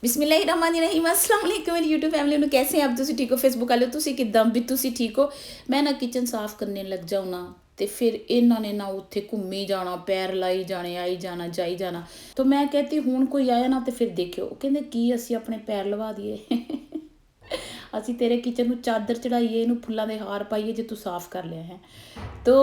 बिस्मिल्लाहिर्रहमानिर्रहीम अस्सलाम वालेकुम मेरी यूट्यूब फैमिली ਨੂੰ कैसे हैं आप ਤੁਸੀਂ ਠੀਕ ਹੋ ਫੇਸਬੁੱਕ ਵਾਲੇ ਤੁਸੀਂ ਕਿੱਦਾਂ ਵੀ ਤੁਸੀਂ ਠੀਕ ਹੋ ਮੈਂ ਨਾ ਕਿਚਨ ਸਾਫ਼ ਕਰਨੇ ਲੱਗ ਜਾਉ ਨਾ ਤੇ ਫਿਰ ਇਹਨਾਂ ਨੇ ਨਾ ਉੱਥੇ ਘੁੰਮੀ ਜਾਣਾ ਪੈਰ ਲਾਈ ਜਾਣੇ ਆਈ ਜਾਣਾ ਜਾਈ ਜਾਣਾ ਤਾਂ ਮੈਂ ਕਹਤੀ ਹੁਣ ਕੋਈ ਆਇਆ ਨਾ ਤੇ ਫਿਰ ਦੇਖਿਓ ਕਹਿੰਦੇ ਕੀ ਅਸੀਂ ਆਪਣੇ ਪੈਰ ਲਵਾ ਦਈਏ ਅਸੀਂ तेरे किचन में चादर चढ़ाइए इनू फुलों के हार पाइए जो तू साफ़ कर लिया है। तो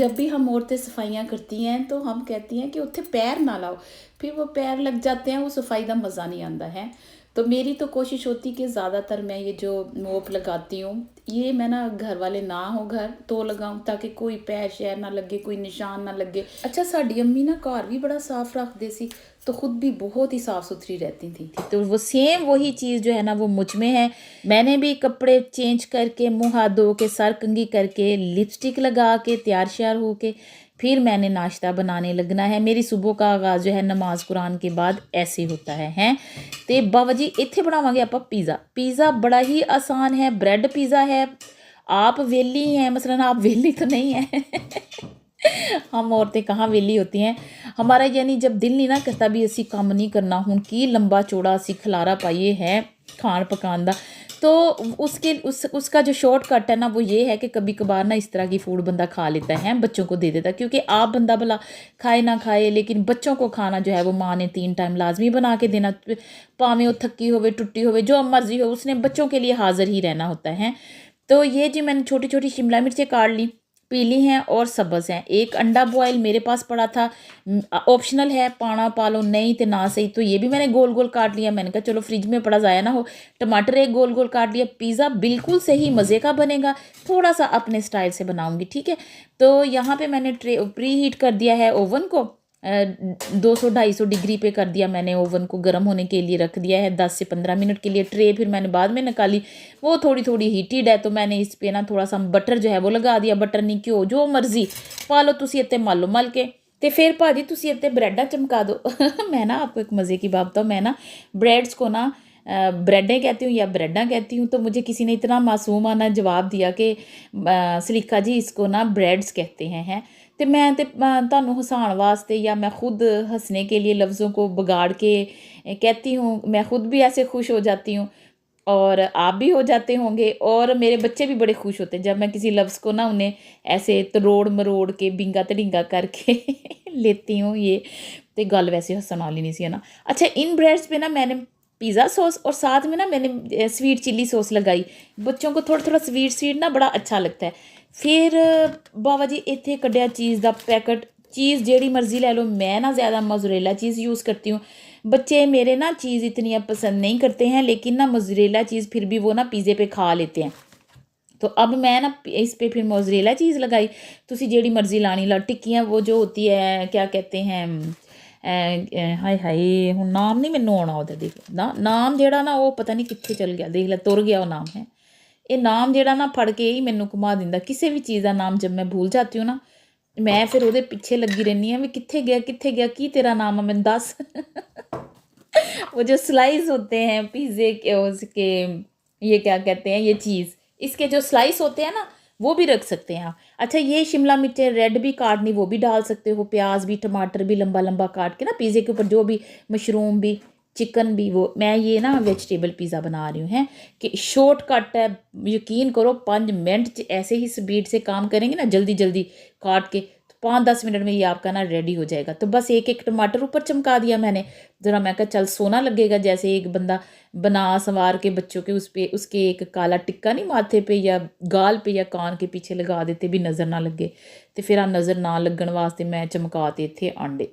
जब भी हम औरतें सफाइयाँ करती हैं तो हम कहती हैं कि उत्थे पैर ना लाओ, फिर वो पैर लग जाते हैं, वो सफाई का मज़ा नहीं आता है। तो मेरी तो कोशिश होती कि ज़्यादातर मैं ये जो मोप लगाती हूँ ये मैं ना घर वाले ना हो घर तो लगाऊँ ताकि कोई पैर शैर ना लगे, कोई निशान ना लगे। अच्छा साड़ी अम्मी ना घर भी बड़ा साफ़ रखते सी तो ख़ुद भी बहुत ही साफ़ सुथरी रहती थी। तो वो सेम वही चीज़ जो है ना वो मुझ में है। मैंने भी कपड़े चेंज करके मुँह हाथ धो के सर कंघी करके लिपस्टिक लगा के तैयार श्यार हो के फिर मैंने नाश्ता बनाने लगना है। मेरी सुबह का आगाज़ जो है नमाज कुरान के बाद ऐसे होता है हैं। तो बाबा जी इत्थे बनावांगे आप पिज़्ज़ा बड़ा ही आसान है, ब्रेड पिज़्ज़ा है। आप वेली हैं, मसलन आप वेली तो नहीं हैं हम औरतें कहाँ वेली होती हैं। हमारा यानी जब दिल नहीं ना करता भी असी काम नहीं करना हूँ कि लंबा चौड़ा असी खलारा पाइए है खान पकान का, तो उसका जो शॉर्टकट है ना वो ये है कि कभी कभार ना इस तरह की फूड बंदा खा लेता है, बच्चों को दे देता, क्योंकि आप बंदा भला खाए ना खाए लेकिन बच्चों को खाना जो है वो माँ ने 3 टाइम लाजमी बना के देना, भावें वो थकी होवे टुट्टी होवे जो मर्जी हो उसने बच्चों के लिए हाज़िर ही रहना होता है। तो ये जी मैंने छोटी छोटी शिमला मिर्चें काट ली, पीली हैं और सब्ज़ हैं। एक अंडा बॉयल मेरे पास पड़ा था, ऑप्शनल है, पाना पालो नहीं तो ना सही, तो ये भी मैंने गोल गोल काट लिया। मैंने कहा चलो फ्रिज में पड़ा ज़ाया ना हो। टमाटर एक गोल गोल काट लिया। पिज़्ज़ा बिल्कुल सही मज़े का बनेगा, थोड़ा सा अपने स्टाइल से बनाऊंगी, ठीक है। तो यहाँ पे मैंने प्री हीट कर दिया है ओवन को, 200-250 डिग्री पे कर दिया मैंने ओवन को, गर्म होने के लिए रख दिया है 10 से 15 मिनट के लिए। ट्रे फिर मैंने बाद में निकाली, वो थोड़ी थोड़ी हीटेड है तो मैंने इस पे ना थोड़ा सा बटर जो है वो लगा दिया। बटर नहीं घ्यो जो मर्जी पा लो तुसी इत्ते मल लो, मल के तो फिर भाजी तुसी इत्ते ब्रेडा चमका दो मैं ना आपको एक मज़े की बात बताऊँ, मैं ना ब्रेड्स को ना ब्रेडें कहती हूँ या ब्रेडा कहती हूँ। तो मुझे किसी ने इतना मासूमाना जवाब दिया कि सलीका जी इसको ना ब्रेड्स कहते हैं। तो मैं तो तुहानू हसाने वास्ते या मैं खुद हंसने के लिए लफ्ज़ों को बिगाड़ के कहती हूँ, मैं खुद भी ऐसे खुश हो जाती हूँ और आप भी हो जाते होंगे और मेरे बच्चे भी बड़े खुश होते हैं जब मैं किसी लफ्ज़ को ना उन्हें ऐसे तरोड़ मरोड़ के बिंगा तड़िंगा करके लेती हूँ। ये तो गल वैसे हसन वाली नहीं सी है ना। अच्छा इन ब्रेड्स पे ना मैंने पिज़्ज़ा सॉस और साथ में ना मैंने स्वीट चिली सॉस लगाई। बच्चों को थोड़ा थोड़ा स्वीट ना बड़ा अच्छा लगता है। फिर बाबा जी इत्थे कड्ढिया चीज़ का पैकेट, चीज़ जेड़ी मर्जी ले लो, मैं ना ज़्यादा मोज़रेला चीज़ यूज़ करती हूँ। बच्चे मेरे ना चीज़ इतनी पसंद नहीं करते हैं लेकिन ना मोज़रेला चीज़ फिर भी वो ना पिज़्ज़े पे खा लेते हैं। तो अब मैं ना इस पे फिर मोज़रेला चीज़ लगाई। तुसी जेड़ी मर्जी लानी ला, टिक्कियाँ वो जो होती है क्या कहते हैं, हाय हाय हूँ नाम नहीं मैनू आना वो, देख ना नाम जेड़ा ना वो पता नहीं कितने चल गया, देख ला तुर गया वो नाम है। ये नाम जेड़ा ना फड़ के ही मैनू घुमा दिंदा, किसी भी चीज़ का नाम जब मैं भूल जाती हूँ ना मैं फिर वो पिछे लगी रहनी हाँ भी कित्थे गया की तेरा नाम है मैनू दस वो जो स्लाइस होते हैं पिज़्ज़े के उसके, ये क्या कहते हैं ये चीज़, इसके जो स्लाइस होते हैं ना वो भी रख सकते हैं आप। अच्छा ये शिमला मिर्चें रेड भी काटनी वो भी डाल सकते हो, प्याज भी टमाटर भी लंबा लंबा काट के ना पिज़्ज़े के ऊपर, जो भी मशरूम भी चिकन भी, वो मैं ये ना वेजिटेबल पिज़्ज़ा बना रही हूँ हैं कि शॉर्टकट है। यकीन करो 5 मिनट ऐसे ही स्पीड से काम करेंगे ना जल्दी जल्दी काट के, तो 5-10 मिनट में ये आपका ना रेडी हो जाएगा। तो बस एक एक टमाटर ऊपर चमका दिया मैंने, ज़रा मैं कहा चल सोना लगेगा, जैसे एक बंदा बना संवार के बच्चों के उस पर उसके एक काला टिक्का नहीं माथे पे या गाल पे या कान के पीछे लगा देते भी नज़र ना लगे। तो फिर नज़र ना लगन वास्ते मैं चमकाते थे अंडे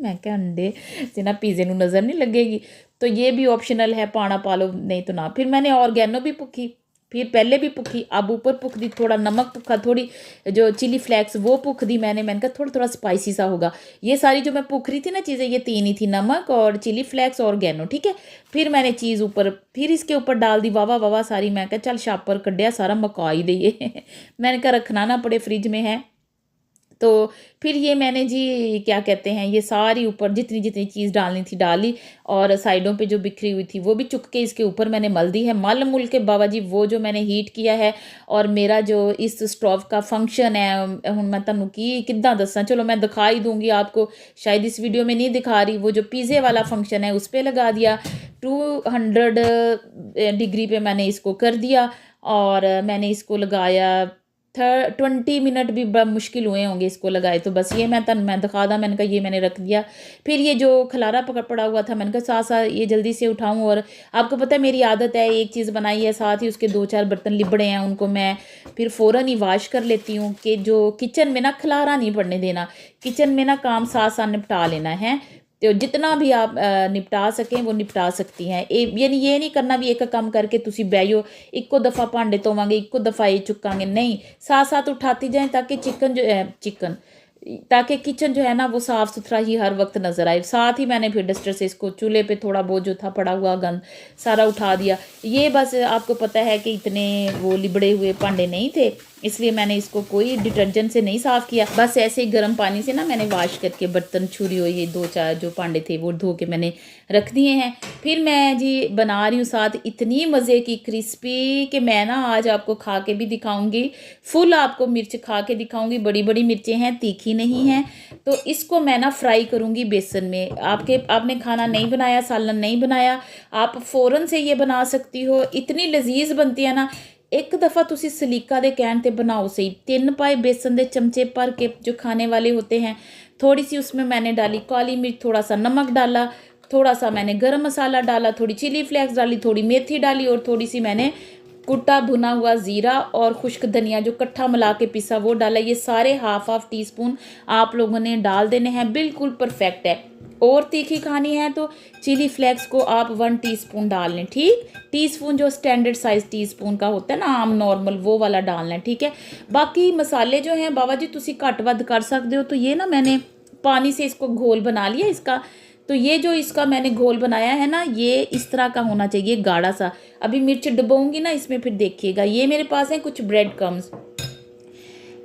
मैं क्या अंडे से ना पिज़्ज़े नू नज़र नहीं लगेगी, तो ये भी ऑप्शनल है, पाना पा लो नहीं तो ना। फिर मैंने ऑर्गेनो भी पुखी, फिर पहले भी पुखी, अब ऊपर पुख दी, थोड़ा नमक पुखा, थोड़ी जो चिली फ्लेक्स वो पुख दी मैंने कहा थोड़ा थोड़ा स्पाइसी सा होगा। ये सारी जो मैं पुख रही थी ना चीज़ें ये 3 ही थी, नमक और चिली फ्लेक्स और ऑर्गेनो, ठीक है। फिर मैंने चीज़ ऊपर फिर इसके ऊपर डाल दी वाह सारी। मैं कहा चल शापर कड्ढिया सारा मका ही दईए मैंने कहा रखना ना पड़े फ्रिज में है। तो फिर ये मैंने जी क्या कहते हैं ये सारी ऊपर जितनी जितनी चीज़ डालनी थी डाली और साइडों पे जो बिखरी हुई थी वो भी चुक के इसके ऊपर मैंने मल दी है। मल मुल के बाबा जी वो जो मैंने हीट किया है और मेरा जो इस स्टोव का फंक्शन है हूँ मैं तुहानू की किद्दां दस्सां, चलो मैं दिखा ही दूँगी आपको, शायद इस वीडियो में नहीं दिखा रही। वो जो पिज़्ज़े वाला फंक्शन है उस पर लगा दिया। 200 डिग्री पे मैंने इसको कर दिया और मैंने इसको लगाया 20 मिनट भी बड़ा मुश्किल हुए होंगे इसको लगाए। तो बस ये मैं दिखा दा, मैंने कहा ये मैंने रख दिया। फिर ये जो खलारा पड़ा हुआ था, मैंने कहा साथ साथ ये जल्दी से उठाऊं। और आपको पता है मेरी आदत है, एक चीज़ बनाई है साथ ही उसके 2-4 बर्तन लिबड़े हैं, उनको मैं फिर फ़ौरन ही वाश कर लेती हूँ कि जो किचन में ना खलारा नहीं पड़ने देना, किचन में ना काम साथ साथ निपटा लेना है। तो जितना भी आप निपटा सकें वो निपटा सकती हैं। यानी ये नहीं करना भी एक काम करके तुसी बैठो इक्को दफ़ा भांडे धोवांगे इक्को दफ़ा ये चुकांगे, नहीं, साथ साथ उठाती जाएं ताकि ताकि किचन जो है ना वो साफ़ सुथरा ही हर वक्त नज़र आए। साथ ही मैंने फिर डस्टर से इसको चूल्हे पे थोड़ा बहुत जो था पड़ा हुआ गंद सारा उठा दिया। ये बस आपको पता है कि इतने वो लिबड़े हुए भांडे नहीं थे, इसलिए मैंने इसको कोई डिटर्जेंट से नहीं साफ़ किया, बस ऐसे ही गर्म पानी से ना मैंने वाश करके बर्तन छुरी हो ये 2-4 जो भांडे थे वो धो के मैंने रख दिए हैं। फिर मैं जी बना रही हूँ साथ इतनी मज़े की क्रिस्पी कि मैं ना आज आपको खा के भी दिखाऊंगी, फुल आपको मिर्च खा के दिखाऊंगी। बड़ी बड़ी मिर्चें हैं, तीखी नहीं हैं। तो इसको मैं ना फ्राई करूँगी बेसन में। आपने खाना नहीं बनाया, सालन नहीं बनाया, आप फ़ौरन से ये बना सकती हो, इतनी लजीज बनती है ना। एक दफ़ा तुसी सलीका दे कहण ते बनाओ सही। 3 पाए बेसन दे चमचे भर के जो खाने वाले होते हैं, थोड़ी सी उसमें मैंने डाली काली मिर्च, थोड़ा सा नमक डाला, थोड़ा सा मैंने गरम मसाला डाला, थोड़ी चिली फ्लेक्स डाली, थोड़ी मेथी डाली और थोड़ी सी मैंने कुटा भुना हुआ ज़ीरा और खुश्क धनिया जो कट्ठा मिला के पिसा वो डाला। ये सारे हाफ टी स्पून आप लोगों ने डाल देने हैं, बिल्कुल परफेक्ट है। और तीखी खानी है तो चिली फ्लेक्स को आप 1 टीस्पून डाल लें, ठीक, टीस्पून जो स्टैंडर्ड साइज़ टीस्पून का होता है ना आम नॉर्मल, वो वाला डालना है, ठीक है। बाकी मसाले जो हैं बाबा जी तुसी घट वध कर सकते हो। तो ये ना मैंने पानी से इसको घोल बना लिया इसका। तो ये जो इसका मैंने घोल बनाया है ना, ये इस तरह का होना चाहिए गाढ़ा सा। अभी मिर्च डुबोऊंगी ना इसमें, फिर देखिएगा। ये मेरे पास है कुछ ब्रेड क्रम्स,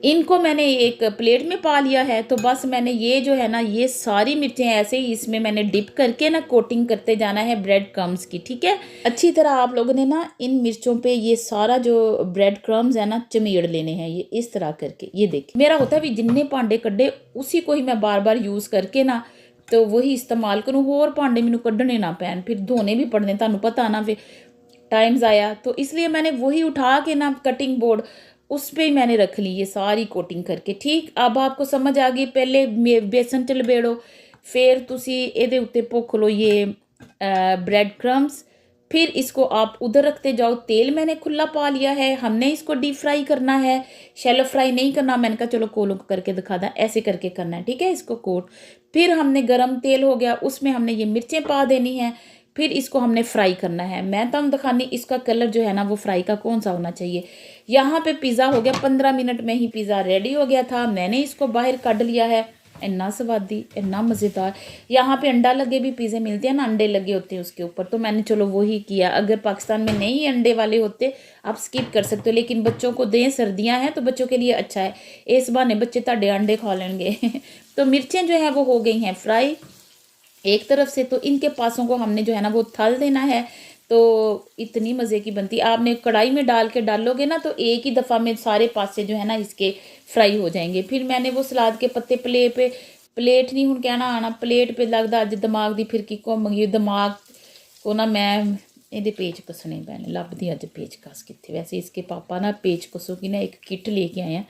इनको मैंने एक प्लेट में पा लिया है। तो बस मैंने ये जो है ना ये सारी मिर्चें ऐसे ही इसमें मैंने डिप करके ना कोटिंग करते जाना है ब्रेड क्रम्स की, ठीक है। अच्छी तरह आप लोगों ने ना इन मिर्चों पे ये सारा जो ब्रेड क्रम्स है ना चमेड़ लेने हैं, ये इस तरह करके। ये देखिए मेरा होता है भी जिन्ने भांडे कड्डे उसी को ही मैं बार बार यूज़ करके ना तो वही इस्तेमाल करूँ, होर भांडे मैनू कड्डने ना पैन, फिर धोने भी पड़ने, तुहानू पता ना फिर टाइम ज़ाया। तो इसलिए मैंने वही उठा के ना कटिंग बोर्ड उस पर ही मैंने रख ली ये सारी कोटिंग करके, ठीक। अब आपको समझ आ गई। पहले बेसन च लबेड़ो, फिर तुसी एदे उत्ते भुख लो ये ब्रेड क्रम्स, फिर इसको आप उधर रखते जाओ। तेल मैंने खुला पा लिया है, हमने इसको डीप फ्राई करना है, शैलो फ्राई नहीं करना। मैंने कहा चलो कोलों करके दिखा दा, ऐसे करके करना है, ठीक है, इसको कोट। फिर हमने गरम तेल हो गया, उसमें हमने ये मिर्चें पा देनी है, फिर इसको हमने फ्राई करना है। मैं तो दिखानी इसका कलर जो है ना वो फ्राई का कौन सा होना चाहिए। यहाँ पे पिज़्ज़ा हो गया, 15 मिनट में ही पिज़्ज़ा रेडी हो गया था। मैंने इसको बाहर कढ़ लिया है, इन्ना स्वादी, इन्ना मज़ेदार। यहाँ पे अंडा लगे भी पिज़्ज़े मिलते हैं ना, अंडे लगे होते हैं उसके ऊपर, तो मैंने चलो वही किया। अगर पाकिस्तान में नहीं अंडे वाले होते आप स्किप कर सकते हो, लेकिन बच्चों को दें, सर्दियाँ हैं तो बच्चों के लिए अच्छा है, इस बहाने बच्चे ताड़े अंडे खा लेंगे। तो मिर्चें जो है वो हो गई हैं फ्राई एक तरफ से। तो इनके पासों को हमने जो है ना वो थल देना है। तो इतनी मज़े की बनती, आपने कढ़ाई में डाल के डालोगे ना तो एक ही दफ़ा में सारे पासे जो है ना इसके फ्राई हो जाएंगे। फिर मैंने वो सलाद के पत्ते प्लेट नहीं हूँ कहना आना, प्लेट पे लगता अज दिमाग की फिर की घूम गई दिमाग को ना। मैं ये पेच कसने पैने लभदी अज पेच कस कितने। वैसे इसके पापा ना पेच कसों की ना एक किट लेके आए हैं,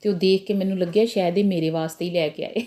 तो देख के मैनू लग्या शायद ये मेरे वास्ते ही लैके आए।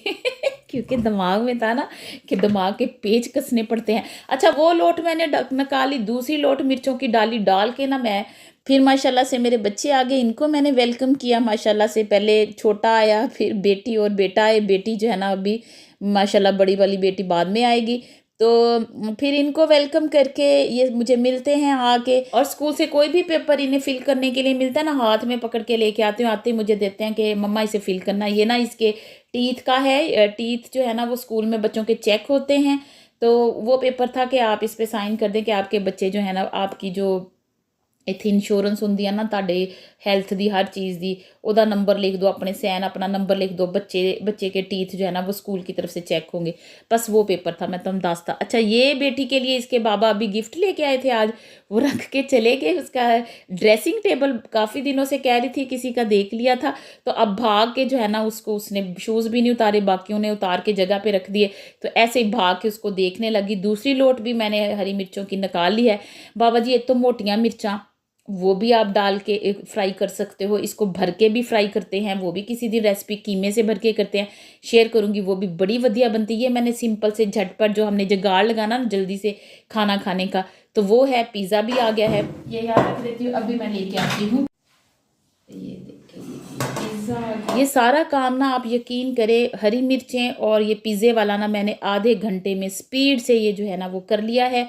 क्योंकि दिमाग में था ना कि दिमाग के पेच कसने पड़ते हैं। अच्छा वो लोट मैंने निकाली, दूसरी लोट मिर्चों की डाल के ना मैं फिर माशाल्लाह से मेरे बच्चे आ गए, इनको मैंने वेलकम किया माशाल्लाह से। पहले छोटा आया, फिर बेटी और बेटा आए। बेटी जो है ना अभी माशाल्लाह, बड़ी वाली बेटी बाद में आएगी। तो फिर इनको वेलकम करके ये मुझे मिलते हैं आके। और स्कूल से कोई भी पेपर इन्हें फिल करने के लिए मिलता है ना, हाथ में पकड़ के लेके आते हैं, आते ही मुझे देते हैं कि मम्मा इसे फिल करना। ये ना इसके टीथ का है, टीथ जो है ना वो स्कूल में बच्चों के चेक होते हैं। तो वो पेपर था कि आप इस पे साइन कर दें कि आपके बच्चे जो है ना, आपकी जो ਇੱਥੇ ਇੰਸ਼ੋਰੈਂਸ ਹੁੰਦੀ ਆ ਨਾ ਤੁਹਾਡੇ हेल्थ ਦੀ हर चीज़ ਦੀ, ਉਹਦਾ नंबर लिख दो अपने सैन, अपना नंबर लिख दो, बच्चे के टीथ जो है ना वो स्कूल की तरफ से चेक होंगे। बस वो पेपर था, मैं तुम दास्ता। अच्छा, ये बेटी के लिए इसके बाबा अभी गिफ्ट लेके आए थे आज, वो रख के चले गए। उसका ड्रेसिंग टेबल काफ़ी दिनों से कह रही थी किसी का देख लिया था, तो अब भाग के जो है ना उसको, उसने शूज़ भी नहीं उतारे, बाकियों ने उतार के जगह पे रख दिए, तो ऐसे ही भाग के उसको देखने लगी। दूसरी लोट भी मैंने हरी मिर्चों की निकाल ली है। बाबा जी, एक तो मोटियाँ मिर्चाँ, वो भी आप डाल के फ्राई कर सकते हो, इसको भर के भी फ्राई करते हैं, वो भी किसी दिन रेसिपी कीमे से भर के करते हैं, शेयर करूँगी, वो भी बड़ी बढ़िया बनती है। मैंने सिंपल से झटपट जो हमने जुगाड़ लगाना ना जल्दी से खाना खाने का, तो वो है। पिज़्ज़ा भी आ गया है, ये यहाँ रख देती हूँ, अभी मैं लेके आती हूँ। ये देखिए पिज़्ज़ा, ये सारा काम ना आप यकीन करें, हरी मिर्चें और ये पिज़्ज़े वाला ना मैंने आधे घंटे में स्पीड से ये जो है ना वो कर लिया है।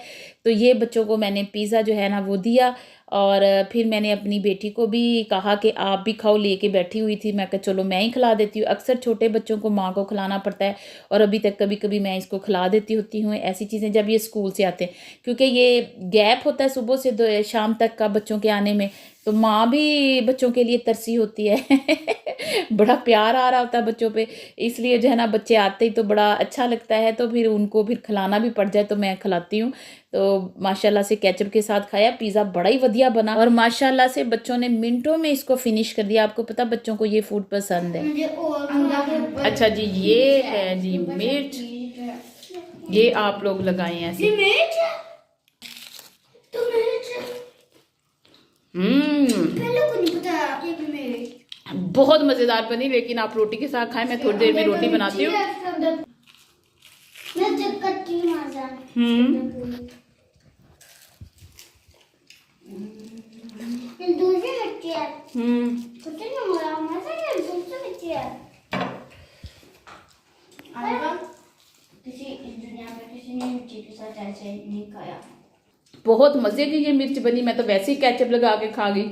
तो ये बच्चों को मैंने पिज़्ज़ा जो है ना वो दिया, और फिर मैंने अपनी बेटी को भी कहा कि आप भी खाओ, लेके बैठी हुई थी, मैं कहा चलो मैं ही खिला देती हूँ। अक्सर छोटे बच्चों को माँ को खिलाना पड़ता है, और अभी तक कभी कभी मैं इसको खिला देती होती हूँ ऐसी चीज़ें जब ये स्कूल से आते हैं, क्योंकि ये गैप होता है सुबह से शाम तक का बच्चों के आने में, तो माँ भी बच्चों के लिए तरसी होती है बड़ा प्यार आ रहा होता है बच्चों पे, इसलिए जो है ना बच्चे आते ही तो बड़ा अच्छा लगता है, तो फिर उनको फिर खिलाना भी पड़ जाए तो मैं खिलाती हूँ। तो माशाल्लाह से केचप के साथ खाया, पिज़्ज़ा बड़ा ही बढ़िया बना, और माशाल्लाह से बच्चों ने मिनटों में इसको फिनिश कर दिया। आपको पता बच्चों को ये फूड पसंद है। अच्छा जी, ये है जी मिर्च, ये आप लोग लगाए हैं ऐसे। बहुत मजेदार बनी, लेकिन आप रोटी के साथ खाएं, मैं थोड़ी देर में रोटी बनाती हूँ। बहुत मजे की ये मिर्च बनी, मैं तो वैसे ही केचप लगा के खा गई,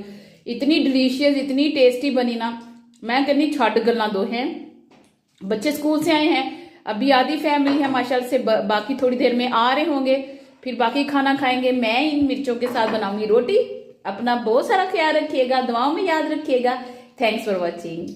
इतनी डिलीशियस, इतनी टेस्टी बनी ना, मैं कहनी छड़ गल्ला दो हैं। बच्चे स्कूल से आए हैं, अभी आधी फैमिली है माशाल्लाह से, बाकी थोड़ी देर में आ रहे होंगे, फिर बाकी खाना खाएंगे। मैं इन मिर्चों के साथ बनाऊंगी रोटी। अपना बहुत सारा ख्याल रखिएगा, दुआओं में याद रखिएगा। Thanks for watching.